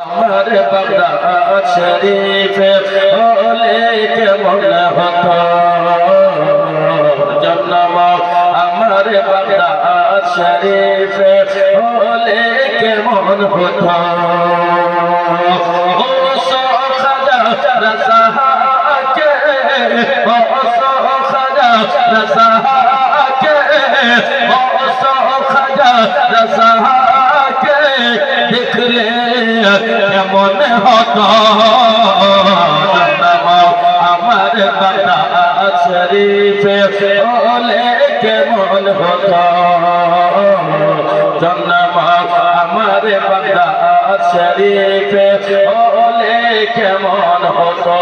আমার বাগদাদ শরীফে হলে কেমন হতো জন্ম, আমার বাগদাদ শরীফে হলে কেমন হতো। ও খাজা রসাকে, ও খাজা রসাকে, ও খাজা রসাকে দেখলে কেমন হতো। আমার বাগদাদ শরীফে হলে কেমন হতো জন্ম, আমার বাগদাদ শরীফে হলে কেমন হতো।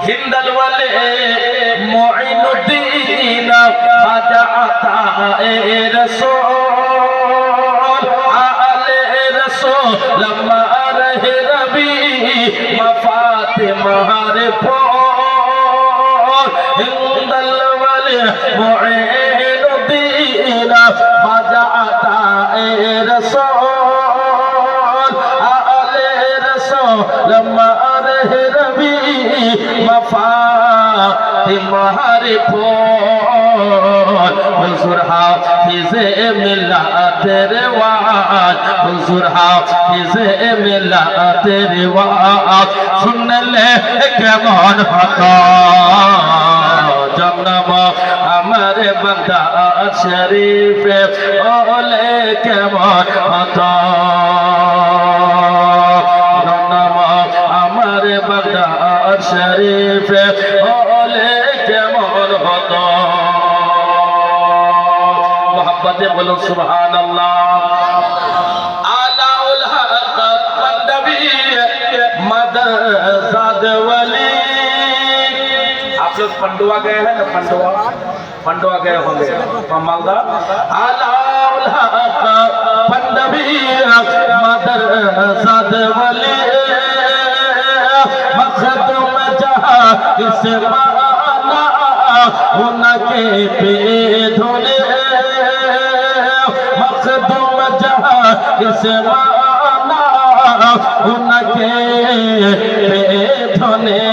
হিন্দল ওয়ালে মুঈনুদ্দিন খাজা আতায়ে রাসূল আলে রাসূল লম্মা রহে রবি ফাতিমার ফল। হিন্দল ওয়ালে মুঈনুদ্দিন খাজা আতায়ে রাসূল আলে রাসূল লম্মা রহে রবি ফাতিমার ফল। হুজুর হাফিজে মিল্লাতের ওয়াজ, হুজুর হাফিজে মিল্লাতের ওয়াজ শুনলে কেমন হতো জন্ম, আমার বাগদাদ শরীফে হলে কেমন হতো জন্ম, আমার বাগদাদ শরীফে হলে কেমন হতো। মোহাব্বতে বলো সুবহানাল্লাহ। আলাউল হক पंडवी मदद वली। आप लोग पंडुआ गए हैं ना, पंडुआ गए होंगे मालदा। अलाउल हक पंडवी मदद वली मखदूम जहां इस माना उनके पे धुले मखदूम जहां इस माना उनके पे धुले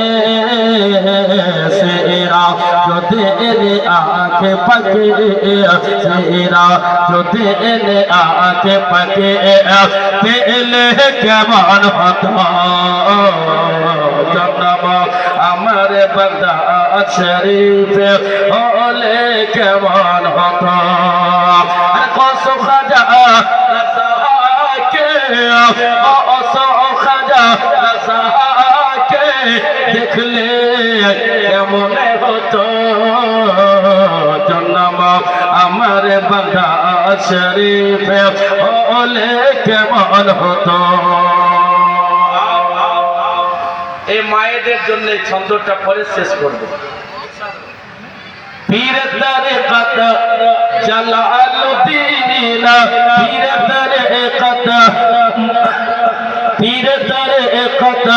सेरा जो तेरे आंखें पके सेरा जो तेरे आंखें पके तेले केमन हतो जन्म, আমার বাগদাদ শরীফে হলে কেমন হতো। কসো খাজা রসাকে, কসো খাজা রসাকে দেখলে কেমন হতো জন্ম, আমার বাগদাদ শরীফে হলে কেমন হতো। এই মায়েদের জন্য এই ছন্দটা পরে শেষ করব। পীর তরিকত জালালুদ্দিন, পীর তরিকত, পীর তরিকত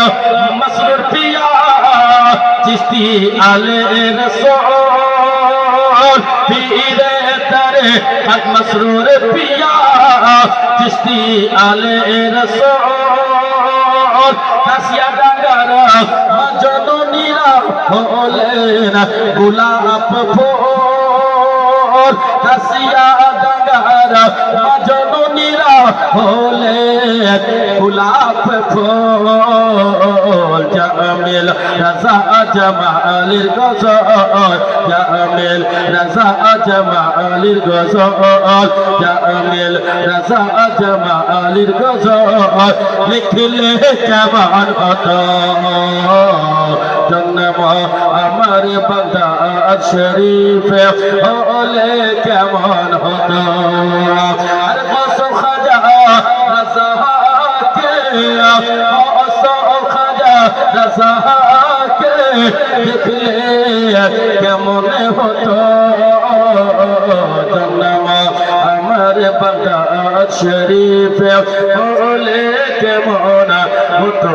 মসরুর পিয়া চিশতি আলে রাসূল, পীর তরিকত মসরুর পিয়া চিশতি আলে রাসূল। কাসিয়া ডাঙ্গার জননীরা হলেন গোলাপ ফুল, কাসিয়া ডাঙ্গার জননীরা হলেন গোলাপ ফুল। জামিল রাজা জামালের গজল, জামিল রাজা জামালের গজল, জামিল রাজা জামালের গজল লিখলে কেমন হতো জন্ম, আমার বাগদাদ শরীফে হলে কেমন হতো। আর কসো খাজা রসাকে, কসো খাজা রসাকে দেখলে কেমন হতো জন্ম, আমার বাগদাদ শরীফে হলে কেমন হতো।